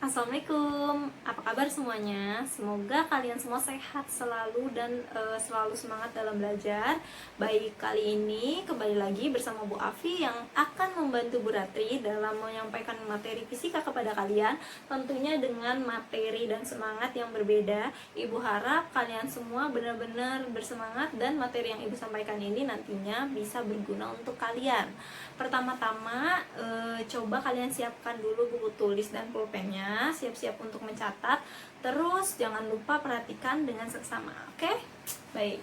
Assalamualaikum, apa kabar semuanya? Semoga kalian semua sehat selalu dan selalu semangat dalam belajar. Baik, kali ini kembali lagi bersama Bu Afi yang akan membantu Bu Ratri dalam menyampaikan materi fisika kepada kalian, tentunya dengan materi dan semangat yang berbeda. Ibu harap kalian semua benar-benar bersemangat dan materi yang Ibu sampaikan ini nantinya bisa berguna untuk kalian. Pertama-tama, coba kalian siapkan dulu buku tulis dan pulpennya, siap-siap untuk mencatat. Terus jangan lupa perhatikan dengan seksama, oke? Baik.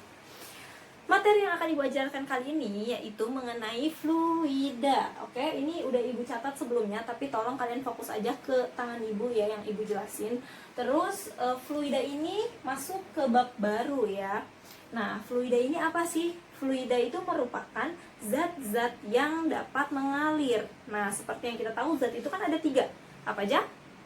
Materi yang akan Ibu ajarkan kali ini yaitu mengenai fluida. Oke, ini udah Ibu catat sebelumnya, tapi tolong kalian fokus aja ke tangan Ibu ya yang Ibu jelasin. Terus fluida ini masuk ke bab baru ya. Nah, fluida ini apa sih? Fluida itu merupakan zat-zat yang dapat mengalir. Nah, seperti yang kita tahu, zat itu kan ada 3. Apa aja?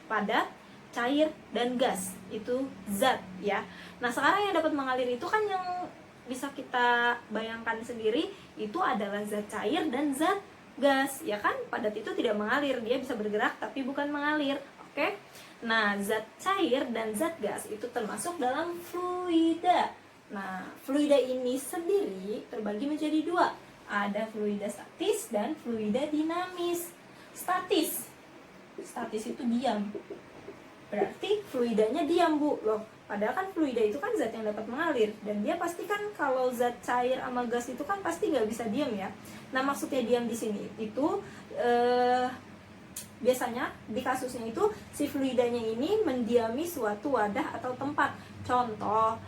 Padat, cair, dan gas. Itu zat ya. Nah, sekarang yang dapat mengalir itu kan yang bisa kita bayangkan sendiri, itu adalah zat cair dan zat gas, ya kan? Padat itu tidak mengalir, dia bisa bergerak tapi bukan mengalir, oke? Nah, zat cair dan zat gas itu termasuk dalam fluida. Nah, fluida ini sendiri terbagi menjadi 2. Ada fluida statis dan fluida dinamis. Statis itu diam, berarti fluidanya diam, Bu. Loh, padahal kan fluida itu kan zat yang dapat mengalir, dan dia pasti kan kalau zat cair sama gas itu kan pasti nggak bisa diam ya. Nah, maksudnya diam di sini itu biasanya di kasusnya itu si fluidanya ini mendiami suatu wadah atau tempat. Contoh,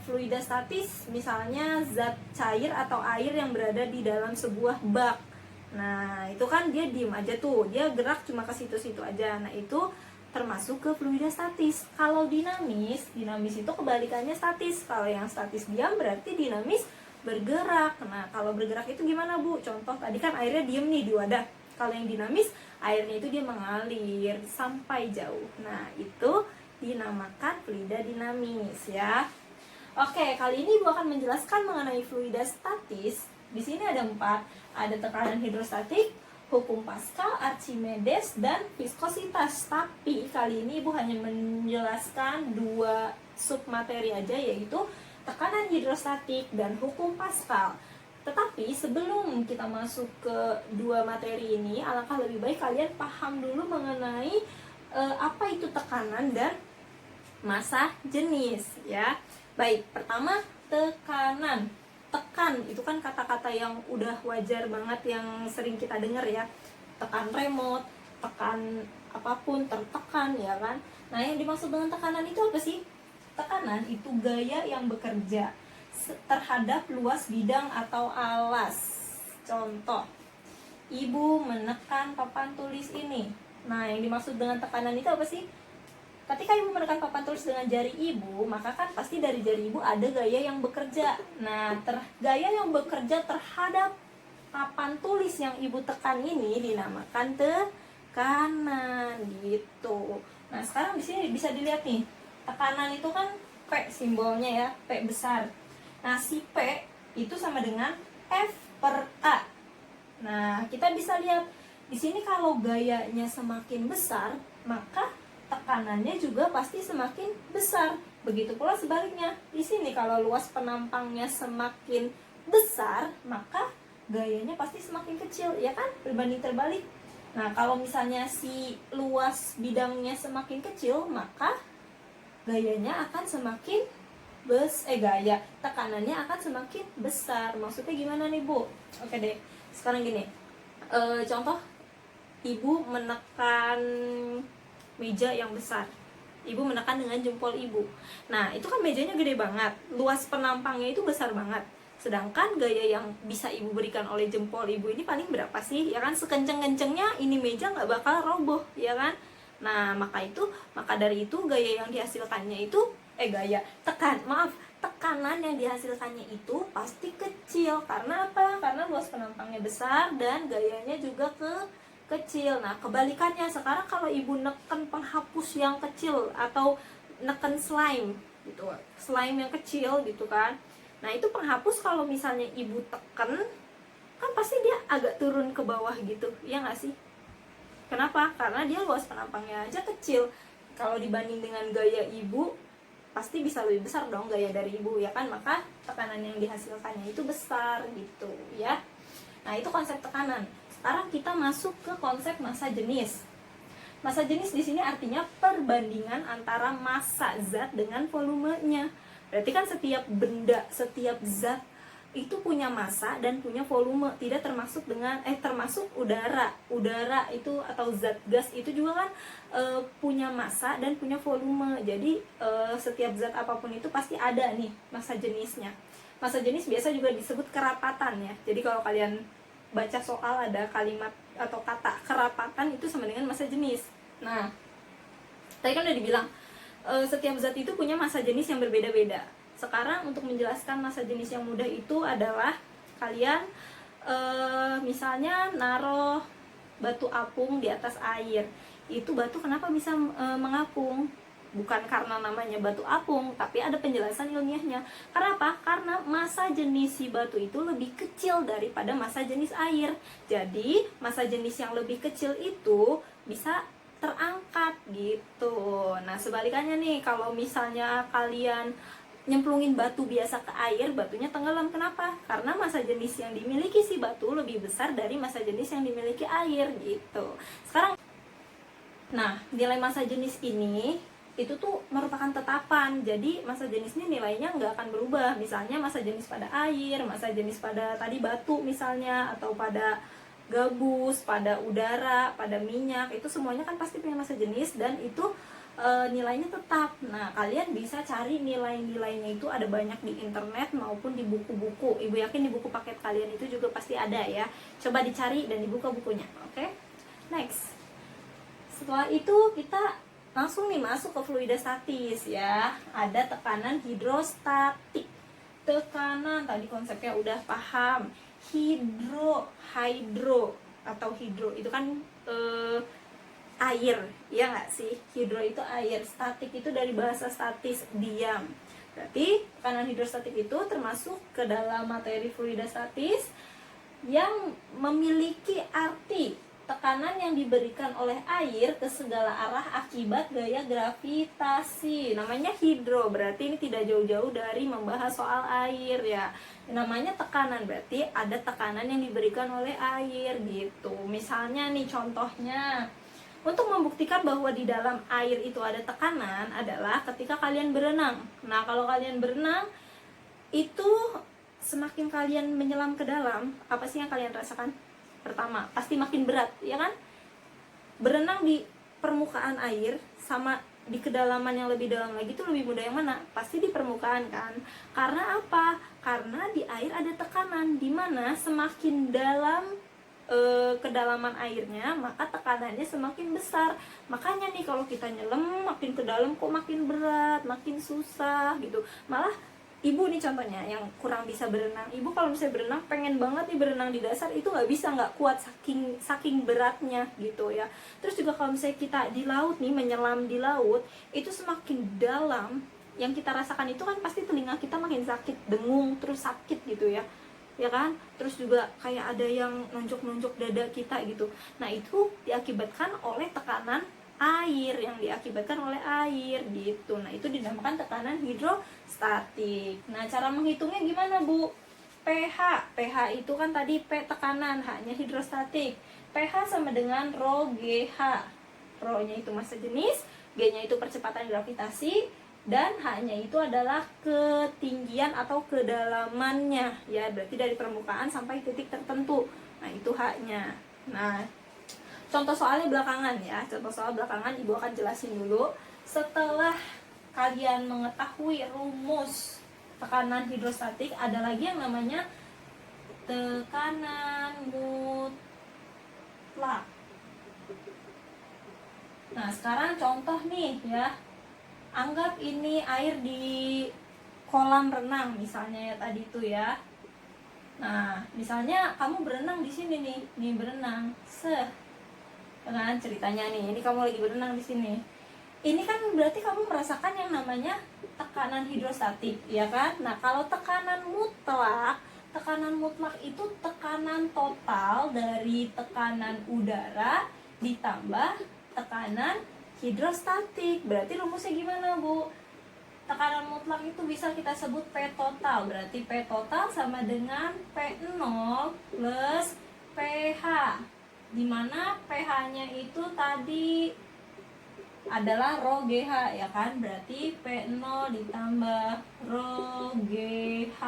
fluida statis misalnya zat cair atau air yang berada di dalam sebuah bak. Nah, itu kan dia diem aja tuh, dia gerak cuma ke situ-situ aja. Nah, itu termasuk ke fluida statis. Kalau dinamis itu kebalikannya statis. Kalau yang statis diam berarti dinamis bergerak. Nah, kalau bergerak itu gimana, Bu? Contoh tadi kan airnya diem nih di wadah. Kalau yang dinamis, airnya itu dia mengalir sampai jauh. Nah, itu dinamakan fluida dinamis ya. Oke, kali ini Ibu akan menjelaskan mengenai fluida statis. Di sini ada 4. Ada tekanan hidrostatik, hukum Pascal, Archimedes, dan viskositas. Tapi kali ini Ibu hanya menjelaskan 2 submateri aja, yaitu tekanan hidrostatik dan hukum Pascal. Tetapi sebelum kita masuk ke 2 materi ini, alangkah lebih baik kalian paham dulu mengenai apa itu tekanan dan massa jenis ya. Baik, pertama tekanan. Tekan itu kan kata-kata yang udah wajar banget yang sering kita dengar ya. Tekan remote, tekan apapun, tertekan ya kan. Nah, yang dimaksud dengan tekanan itu apa sih? Tekanan itu gaya yang bekerja terhadap luas bidang atau alas. Contoh, Ibu menekan papan tulis ini. Nah, yang dimaksud dengan tekanan itu apa sih? Ketika Ibu menekan papan tulis dengan jari Ibu, maka kan pasti dari jari Ibu ada gaya yang bekerja. Nah, gaya yang bekerja terhadap papan tulis yang Ibu tekan ini dinamakan tekanan gitu. Nah, sekarang di sini bisa dilihat nih. Tekanan itu kan P simbolnya ya, P besar. Nah, si P itu sama dengan F/A. Nah, kita bisa lihat di sini kalau gayanya semakin besar, maka tekanannya juga pasti semakin besar. Begitu pula sebaliknya. Di sini kalau luas penampangnya semakin besar, maka gayanya pasti semakin kecil, ya kan? Berbanding terbalik. Nah, kalau misalnya si luas bidangnya semakin kecil, maka gayanya akan semakin tekanannya akan semakin besar. Maksudnya gimana nih, Bu? Oke deh. Sekarang gini. Contoh, Ibu menekan meja yang besar. Ibu menekan dengan jempol Ibu. Nah, itu kan mejanya gede banget. Luas penampangnya itu besar banget. Sedangkan gaya yang bisa Ibu berikan oleh jempol Ibu ini paling berapa sih? Ya kan, sekenceng-kencengnya ini meja nggak bakal roboh, ya kan? Nah, maka dari itu gaya yang dihasilkannya itu tekanan yang dihasilkannya itu pasti kecil. Karena apa? Karena luas penampangnya besar dan gayanya juga kecil. Nah, kebalikannya sekarang kalau Ibu neken penghapus yang kecil atau neken slime gitu, slime yang kecil gitu kan. Nah, itu penghapus kalau misalnya Ibu tekan kan pasti dia agak turun ke bawah gitu, ya nggak sih? Kenapa? Karena dia luas penampangnya aja kecil. Kalau dibanding dengan gaya ibu, pasti bisa lebih besar dong gaya dari ibu, ya kan? Maka tekanan yang dihasilkannya itu besar gitu ya. Nah, itu konsep tekanan. Sekarang kita masuk ke konsep massa jenis. Massa jenis di sini artinya perbandingan antara massa zat dengan volumenya. Berarti kan setiap benda, setiap zat itu punya massa dan punya volume, tidak termasuk dengan termasuk udara. Udara itu atau zat gas itu juga kan punya massa dan punya volume. Jadi setiap zat apapun itu pasti ada nih massa jenisnya. Massa jenis biasa juga disebut kerapatan ya. Jadi kalau kalian baca soal ada kalimat atau kata kerapatan itu sama dengan massa jenis. Nah, tadi kan udah dibilang setiap zat itu punya massa jenis yang berbeda-beda. Sekarang untuk menjelaskan massa jenis yang mudah itu adalah kalian misalnya naruh batu apung di atas air. Itu batu kenapa bisa mengapung? Bukan karena namanya batu apung, tapi ada penjelasan ilmiahnya. Karena apa? Karena massa jenis si batu itu lebih kecil daripada massa jenis air. Jadi massa jenis yang lebih kecil itu bisa terangkat gitu. Nah, sebalikannya nih, kalau misalnya kalian nyemplungin batu biasa ke air, batunya tenggelam. Kenapa? Karena massa jenis yang dimiliki si batu lebih besar dari massa jenis yang dimiliki air gitu. Sekarang, nah, nilai massa jenis ini itu tuh merupakan tetapan. Jadi massa jenis ini nilainya nggak akan berubah. Misalnya massa jenis pada air, massa jenis pada tadi batu misalnya, atau pada gabus, pada udara, pada minyak, itu semuanya kan pasti punya massa jenis dan itu nilainya tetap. Nah, kalian bisa cari nilai-nilainya itu ada banyak di internet maupun di buku-buku. Ibu yakin di buku paket kalian itu juga pasti ada ya. Coba dicari dan dibuka bukunya. Oke? Next. Setelah itu kita langsung nih masuk ke fluida statis ya. Ada tekanan hidrostatik. Tekanan tadi konsepnya udah paham. Hidro atau hidro itu kan air, ya nggak sih? Hidro itu air, statik itu dari bahasa statis, diam. Berarti tekanan hidrostatik itu termasuk ke dalam materi fluida statis yang memiliki arti tekanan yang diberikan oleh air ke segala arah akibat gaya gravitasi. Namanya hidro, berarti ini tidak jauh-jauh dari membahas soal air ya. Namanya tekanan, berarti ada tekanan yang diberikan oleh air gitu. Misalnya nih contohnya, untuk membuktikan bahwa di dalam air itu ada tekanan adalah ketika kalian berenang. Nah, kalau kalian berenang, itu semakin kalian menyelam ke dalam, apa sih yang kalian rasakan? Pertama, pasti makin berat, ya kan? Berenang di permukaan air sama di kedalaman yang lebih dalam lagi itu lebih mudah yang mana? Pasti di permukaan kan? Karena apa? Karena di air ada tekanan, dimana semakin dalam kedalaman airnya, maka tekanannya semakin besar. Makanya nih kalau kita nyelam makin ke dalam kok makin berat, makin susah gitu. Malah ibu nih contohnya yang kurang bisa berenang, ibu kalau misalnya berenang pengen banget nih berenang di dasar, itu nggak bisa, nggak kuat saking beratnya gitu ya. Terus juga kalau misalnya kita di laut nih, menyelam di laut, itu semakin dalam yang kita rasakan itu kan pasti telinga kita makin sakit, dengung, terus sakit gitu ya kan. Terus juga kayak ada yang nonjok-nonjok dada kita gitu. Nah, itu diakibatkan oleh tekanan air, yang diakibatkan oleh air gitu. Nah, itu dinamakan tekanan hidrostatik. Nah, cara menghitungnya gimana, Bu? pH itu kan tadi P tekanan, H-nya hidrostatik. pH sama dengan rho GH. Rho-nya itu massa jenis, G-nya itu percepatan gravitasi, dan H-nya itu adalah ketinggian atau kedalamannya ya, berarti dari permukaan sampai titik tertentu. Nah, itu H-nya. Nah, contoh soalnya belakangan ya. Contoh soal belakangan Ibu akan jelasin dulu. Setelah kalian mengetahui rumus tekanan hidrostatik, ada lagi yang namanya tekanan mutlak. Nah, sekarang contoh nih ya. Anggap ini air di kolam renang misalnya ya tadi itu ya. Nah, misalnya kamu berenang di sini nih berenang. Dengan ceritanya nih, ini kamu lagi berenang di sini. Ini kan berarti kamu merasakan yang namanya tekanan hidrostatik, ya kan? Nah, kalau tekanan mutlak itu tekanan total dari tekanan udara ditambah tekanan hidrostatik. Berarti rumusnya gimana, Bu? Tekanan mutlak itu bisa kita sebut P total. Berarti P total sama dengan P0 plus pH. Dimana pH-nya itu tadi adalah rho GH, ya kan? Berarti P0 ditambah rho GH.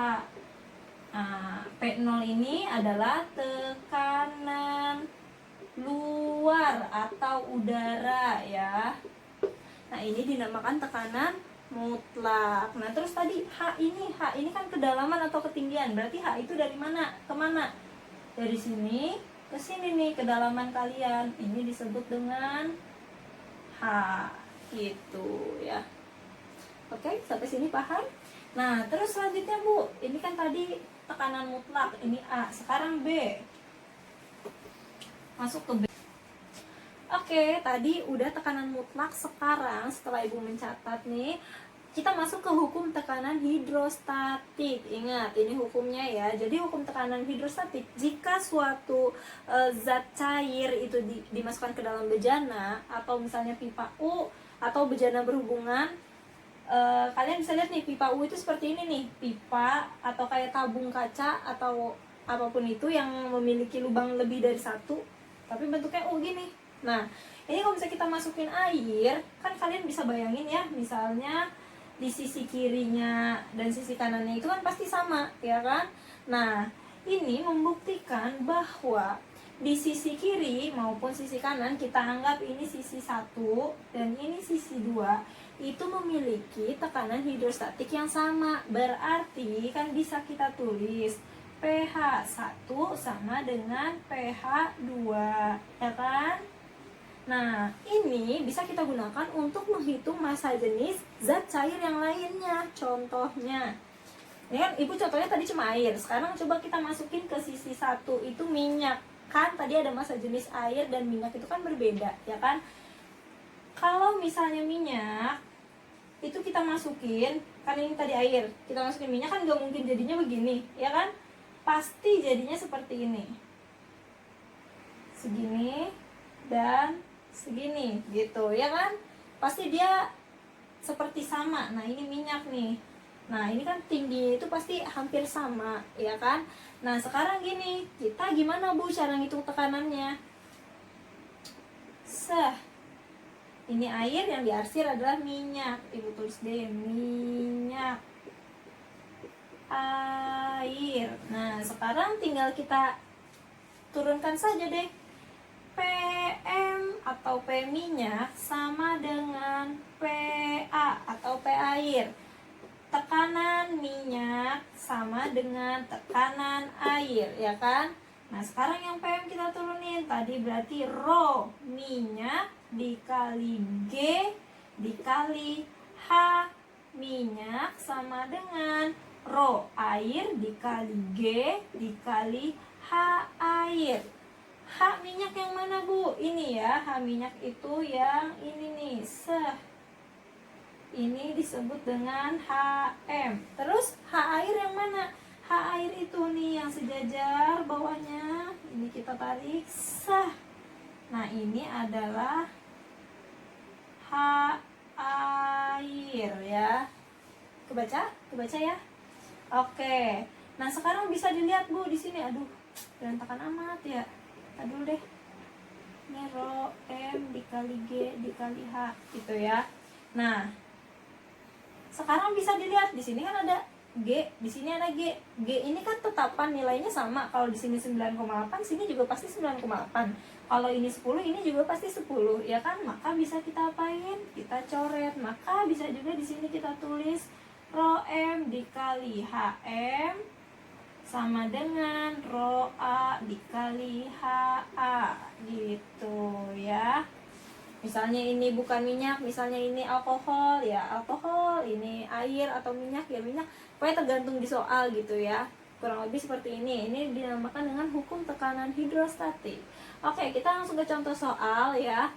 Nah, P0 ini adalah tekanan luar atau udara, ya. Nah, ini dinamakan tekanan mutlak. Nah, terus tadi H ini kan kedalaman atau ketinggian. Berarti H itu dari mana ke mana? Dari sini ke sini nih, kedalaman kalian. Ini disebut dengan H, gitu ya. Oke, sampai sini paham? Nah, terus selanjutnya, Bu, ini kan tadi tekanan mutlak, ini A. Sekarang B. Masuk ke B. Oke, tadi udah tekanan mutlak. Sekarang setelah Ibu mencatat nih, kita masuk ke hukum tekanan hidrostatik. Ingat, ini hukumnya ya. Jadi hukum tekanan hidrostatik, jika suatu zat cair itu dimasukkan ke dalam bejana, atau misalnya pipa U atau bejana berhubungan, kalian bisa lihat nih, pipa U itu seperti ini nih, pipa atau kayak tabung kaca atau apapun itu yang memiliki lubang lebih dari satu, tapi bentuknya U gini. Nah, ini kalau misalnya kita masukin air, kan kalian bisa bayangin ya, misalnya di sisi kirinya dan sisi kanannya itu kan pasti sama, ya kan? Nah, ini membuktikan bahwa di sisi kiri maupun sisi kanan, kita anggap ini sisi 1 dan ini sisi 2, itu memiliki tekanan hidrostatik yang sama. Berarti kan bisa kita tulis pH 1 sama dengan pH 2, ya kan? Nah, ini bisa kita gunakan untuk menghitung massa jenis zat cair yang lainnya. Contohnya, ini kan Ibu contohnya tadi cuma air. Sekarang coba kita masukin ke sisi 1, itu minyak. Kan tadi ada massa jenis air dan minyak itu kan berbeda, ya kan? Kalau misalnya minyak, itu kita masukin, kan ini tadi air, kita masukin minyak kan gak mungkin jadinya begini, ya kan? Pasti jadinya seperti ini. Segini dan segini, gitu, ya kan? Pasti dia seperti sama. Nah, ini minyak nih. Nah, ini kan tingginya itu pasti hampir sama, ya kan? Nah, sekarang gini, kita gimana, Bu, cara ngitung tekanannya? Ini air, yang diarsir adalah minyak. Ibu tulis deh, minyak, air. Nah, sekarang tinggal kita turunkan saja deh. PM atau P minyak sama dengan PA atau P air. Tekanan minyak sama dengan tekanan air, ya kan? Nah, sekarang yang PM kita turunin. Tadi berarti rho minyak dikali G dikali H minyak sama dengan rho air dikali G dikali H air. H minyak yang mana, Bu? Ini ya, H minyak itu yang ini nih, ini disebut dengan HM. Terus H air yang mana? H air itu nih yang sejajar bawahnya. Ini kita tarik, Nah, ini adalah H air ya. Kebaca ya? Oke. Nah, sekarang bisa dilihat, Bu, di sini. Aduh, berantakan amat ya. Aduh deh. Ini rho M dikali G dikali H gitu ya. Nah, sekarang bisa dilihat di sini kan ada G, di sini ada G. G ini kan tetapan nilainya sama. Kalau di sini 9,8, sini juga pasti 9,8. Kalau ini 10, ini juga pasti 10, ya kan? Maka bisa kita apain? Kita coret. Maka bisa juga di sini kita tulis rho M dikali HM sama dengan rho A dikali HA gitu ya. Misalnya ini bukan minyak, misalnya ini alkohol, ya alkohol, ini air atau minyak, ya minyak. Pokoknya tergantung di soal gitu ya. Kurang lebih seperti ini. Ini dinamakan dengan hukum tekanan hidrostatik. Oke, kita langsung ke contoh soal ya.